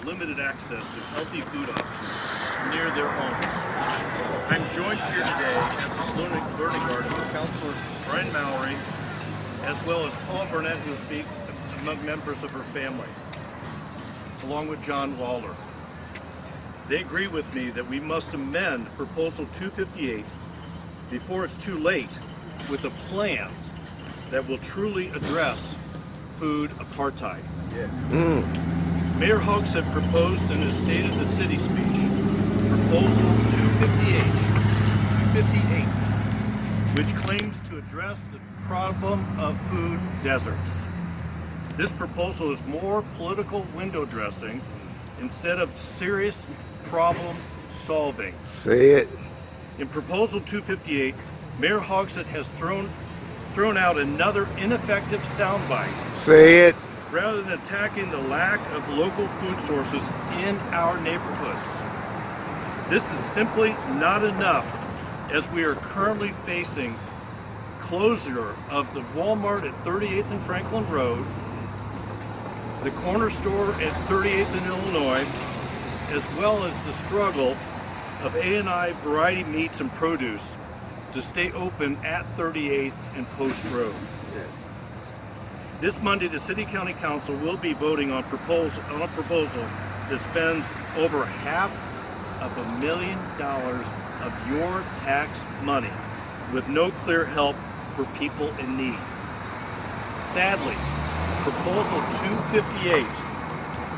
limited access to healthy food options near their homes. I'm joined here today at this learning garden with Councilor Brian Mallory, as well as Paul Burnett, who will speak, among members of her family, along with John Lawler. They agree with me that we must amend Proposal 258 before it's too late with a plan that will truly address food apartheid. Mayor Hogsett proposed in his State of the City speech, Proposal 258, which claims to address the problem of food deserts. This proposal is more political window dressing instead of serious problem solving. Say it. In Proposal 258, Mayor Hogsett has thrown out another ineffective soundbite. Say it. Rather than attacking the lack of local food sources in our neighborhoods. This is simply not enough, as we are currently facing closure of the Walmart at 38th and Franklin Road, the corner store at 38th and Illinois, as well as the struggle of A&I Variety Meats and Produce to stay open at 38th and Post Road. This Monday, the City County Council will be voting on a proposal that spends over $500,000 of your tax money with no clear help for people in need. Sadly, Proposal 258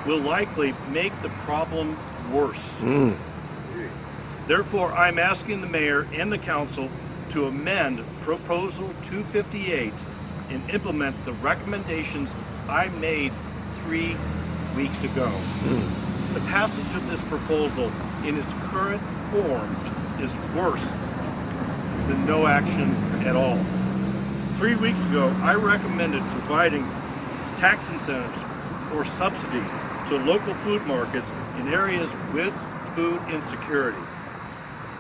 will likely make the problem worse. Therefore, I'm asking the mayor and the council to amend Proposal 258 and implement the recommendations I made 3 weeks ago. The passage of this proposal in its current form is worse than no action at all. 3 weeks ago, I recommended providing tax incentives or subsidies to local food markets in areas with food insecurity.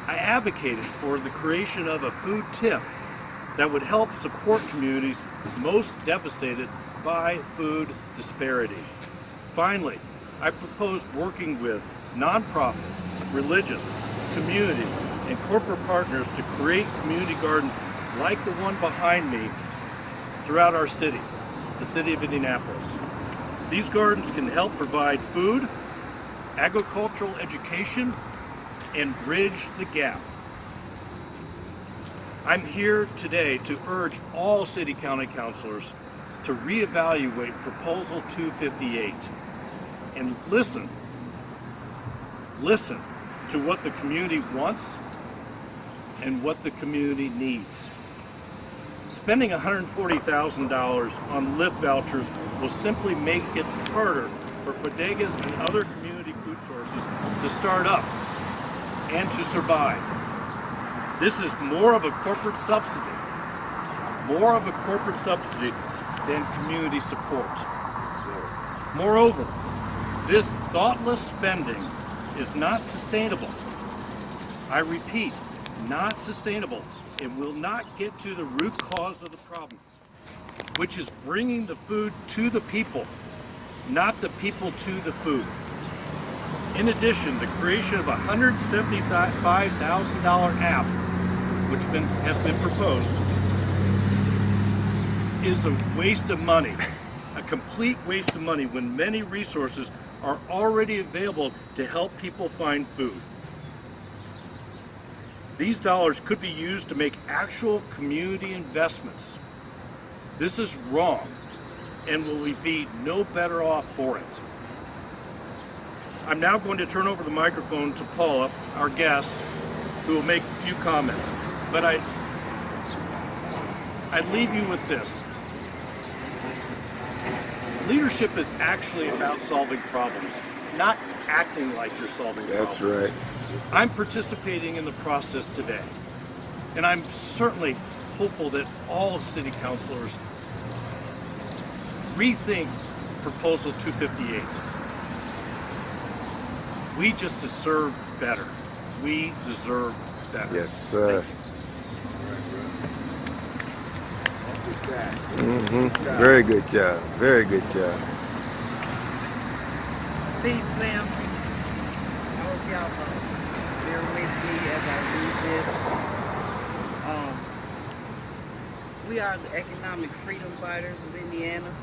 I advocated for the creation of a food TIF that would help support communities most devastated by food disparity. Finally, I proposed working with nonprofit, religious, community, and corporate partners to create community gardens like the one behind me throughout our city, the city of Indianapolis. These gardens can help provide food, agricultural education, and bridge the gap. I'm here today to urge all city county councilors to reevaluate Proposal 258 and listen to what the community wants and what the community needs. Spending $140,000 on lift vouchers will simply make it harder for bodegas and other community food sources to start up and to survive. This is more of a corporate subsidy than community support. Moreover, this thoughtless spending is not sustainable. I repeat, not sustainable. It will not get to the root cause of the problem, which is bringing the food to the people, not the people to the food. In addition, the creation of a $175,000 app, which has been proposed, is a waste of money, a complete waste of money when many resources are already available to help people find food. These dollars could be used to make actual community investments. This is wrong, and will we be no better off for it? I'm now going to turn over the microphone to Paula, our guest, who will make a few comments. But I leave you with this. Leadership is actually about solving problems, not acting like you're solving problems. That's right. I'm participating in the process today, and I'm certainly hopeful that all city councilors rethink Proposal 258. We just deserve better. We deserve better. Yes, sir. Very good job. Very good job. Peace, family. I hope y'all bear with me as I read this. We are the economic freedom fighters of Indiana.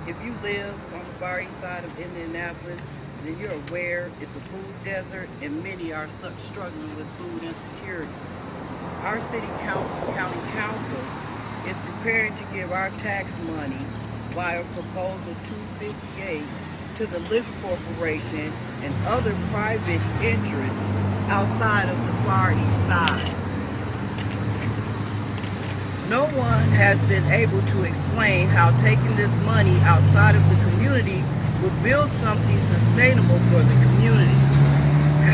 If you live on the far east side of Indianapolis, then you're aware it's a food desert and many are struggling with food insecurity. Our city county council is preparing to give our tax money via proposal 258 to the Lyft Corporation and other private interests outside of the far east side. No one has been able to explain how taking this money outside of the community will build something sustainable for the community.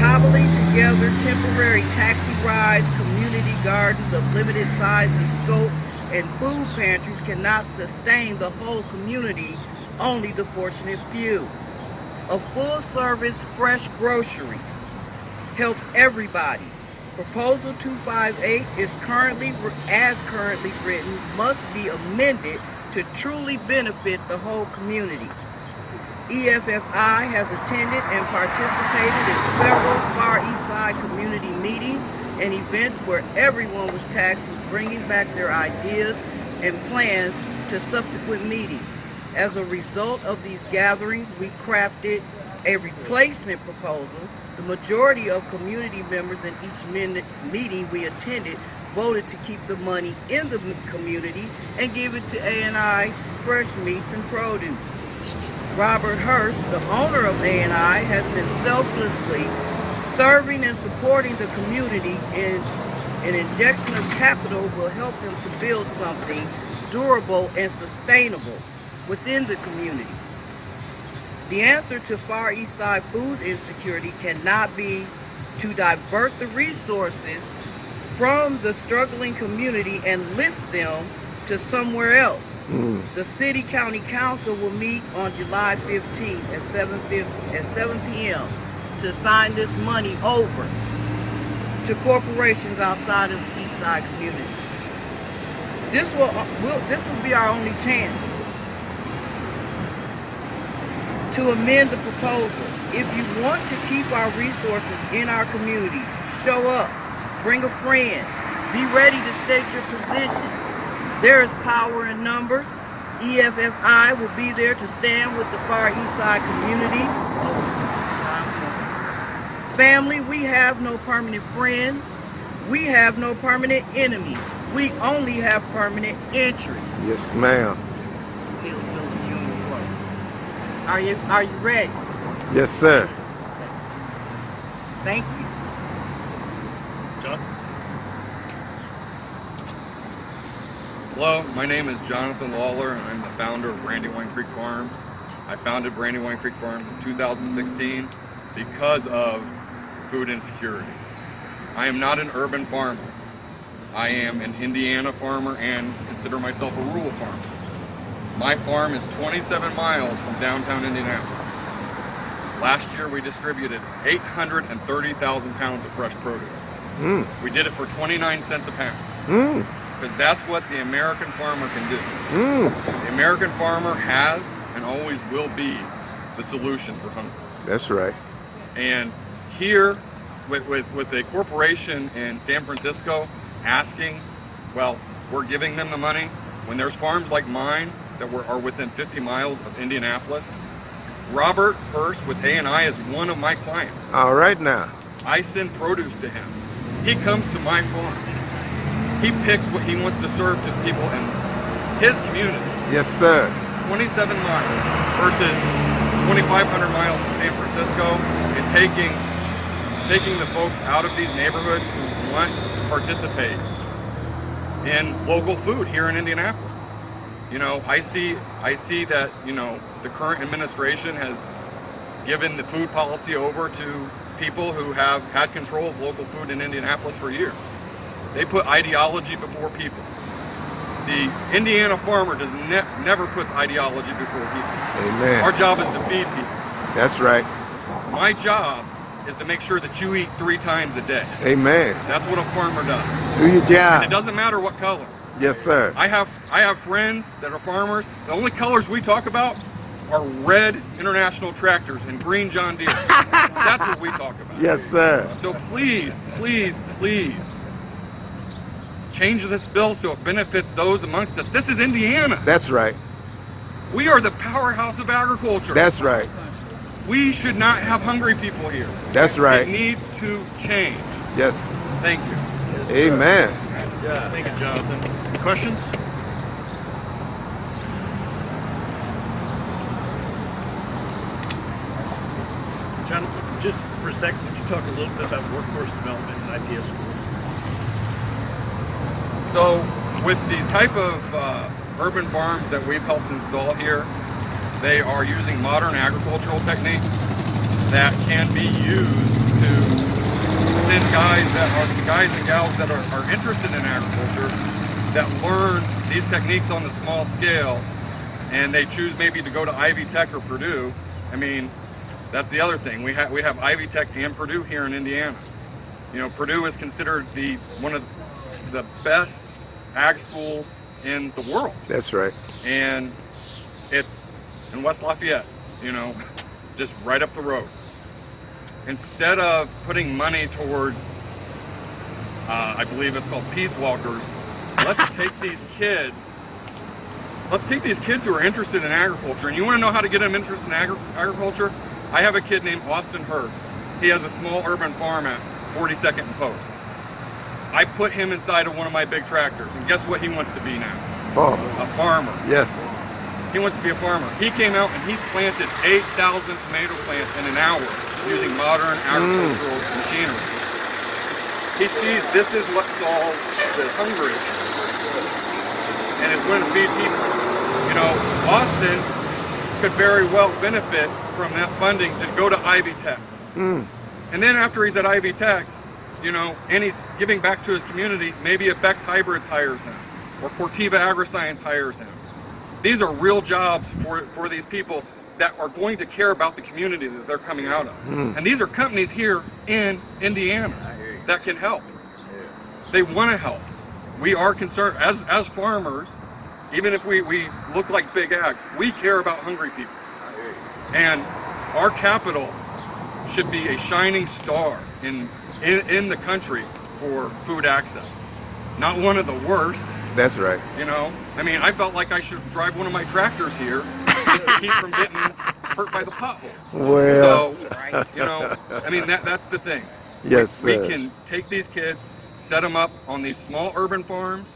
Cobbling together temporary taxi rides, community gardens of limited size and scope, and food pantries cannot sustain the whole community, only the fortunate few. A full-service fresh grocery helps everybody. Proposal 258 is currently written, must be amended to truly benefit the whole community. EFFI has attended and participated in several Far East Side community meetings and events where everyone was tasked with bringing back their ideas and plans to subsequent meetings. As a result of these gatherings, we crafted a replacement proposal. The majority of community members in each meeting we attended voted to keep the money in the community and give it to A&I Fresh Meats and Produce. Robert Hurst, the owner of A&I, has been selflessly serving and supporting the community, and an injection of capital will help them to build something durable and sustainable within the community. The answer to Far East Side food insecurity cannot be to divert the resources from the struggling community and lift them to somewhere else. The City County Council will meet on July 15th at 7 p.m. to sign this money over to corporations outside of the East Side communities. This will be our only chance to amend the proposal. If you want to keep our resources in our community, show up, bring a friend, be ready to state your position. There is power in numbers. EFFI will be there to stand with the Far East Side community. Family, we have no permanent friends. We have no permanent enemies. We only have permanent interests. Yes, ma'am. Are you ready? Yes, sir. Thank you. John? Hello, my name is Jonathan Lawler, and I'm the founder of Brandywine Creek Farms. I founded Brandywine Creek Farms in 2016 because of food insecurity. I am not an urban farmer. I am an Indiana farmer and consider myself a rural farmer. My farm is 27 miles from downtown Indianapolis. Last year we distributed 830,000 pounds of fresh produce. We did it for 29 cents a pound. Because that's what the American farmer can do. The American farmer has and always will be the solution for hunger. That's right. And here, with a corporation in San Francisco asking, well, we're giving them the money, when there's farms like mine that are within 50 miles of Indianapolis. Robert Hurst with A&I is one of my clients. All right now. I send produce to him. He comes to my farm. He picks what he wants to serve to people in his community. Yes, sir. 27 miles versus 2,500 miles from San Francisco, and taking the folks out of these neighborhoods who want to participate in local food here in Indianapolis. You know, I see that, you know, the current administration has given the food policy over to people who have had control of local food in Indianapolis for years. They put ideology before people. The Indiana farmer never puts ideology before people. Amen. Our job is to feed people. That's right. My job is to make sure that you eat 3 times a day. Amen. That's what a farmer does. Do your job. And it doesn't matter what color. Yes, sir. I have friends that are farmers. The only colors we talk about are red International tractors and green John Deere. That's what we talk about. Yes, sir. So please, please, please, change this bill so it benefits those amongst us. This is Indiana. That's right. We are the powerhouse of agriculture. That's right. We should not have hungry people here. That's right. It needs to change. Yes. Thank you. Amen. Thank you, Jonathan. Questions? John, just for a second, would you talk a little bit about workforce development in IPS schools? So with the type of urban farms that we've helped install here, they are using modern agricultural techniques that can be used to send guys and gals that are interested in agriculture, that learn these techniques on the small scale, and they choose maybe to go to Ivy Tech or Purdue. I mean, that's the other thing. We have Ivy Tech and Purdue here in Indiana. You know, Purdue is considered one of the best ag schools in the world. That's right. And it's in West Lafayette, you know, just right up the road. Instead of putting money towards, I believe it's called Peace Walkers, let's take these kids who are interested in agriculture. And you want to know how to get them interested in agriculture? I have a kid named Austin Hurd. He has a small urban farm at 42nd and Post. I put him inside of one of my big tractors, and guess what he wants to be now? Farmer. A farmer. Yes. He wants to be a farmer. He came out and he planted 8,000 tomato plants in an hour using modern agricultural machinery. He sees this is what solves the hunger issue, and it's going to feed people. You know, Austin could very well benefit from that funding to go to Ivy Tech. And then after he's at Ivy Tech, you know, and he's giving back to his community, maybe if Bex Hybrids hires him or Cortiva Agriscience hires him. These are real jobs for these people that are going to care about the community that they're coming out of. And these are companies here in Indiana that can help. They want to help. We are concerned, as farmers, even if we look like big ag, we care about hungry people. And our capital should be a shining star in the country for food access. Not one of the worst. That's right. You know, I mean, I felt like I should drive one of my tractors here just to keep from getting hurt by the pothole. Well. So, you know, I mean, that's the thing. Yes, we sir. can take these kids, set them up on these small urban farms,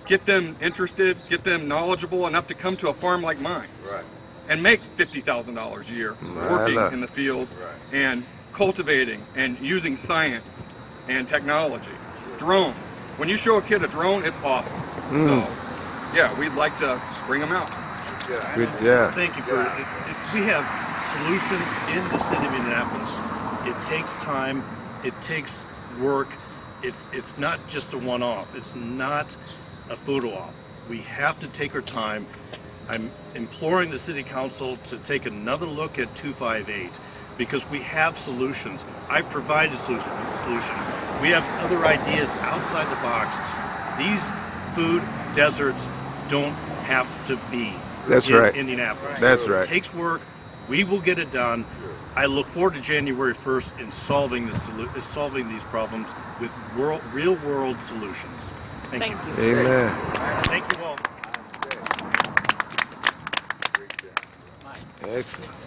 get them interested, get them knowledgeable enough to come to a farm like mine. Right. And make $50,000 a year working in the fields and cultivating and using science and technology. Drones. When you show a kid a drone, it's awesome. So, yeah, we'd like to bring them out. Good job. Thank you for we have solutions in the city of Indianapolis. It takes time, it takes work. It's not just a one-off. It's not a photo op. We have to take our time. I'm imploring the city council to take another look at 258 because we have solutions. I provided solutions. We have other ideas outside the box. These food deserts don't have to be That's in right. Indianapolis. That's right. It takes work. We will get it done. I look forward to January 1st in solving these problems with real-world solutions. Thank you. Amen. Thank you all. Excellent.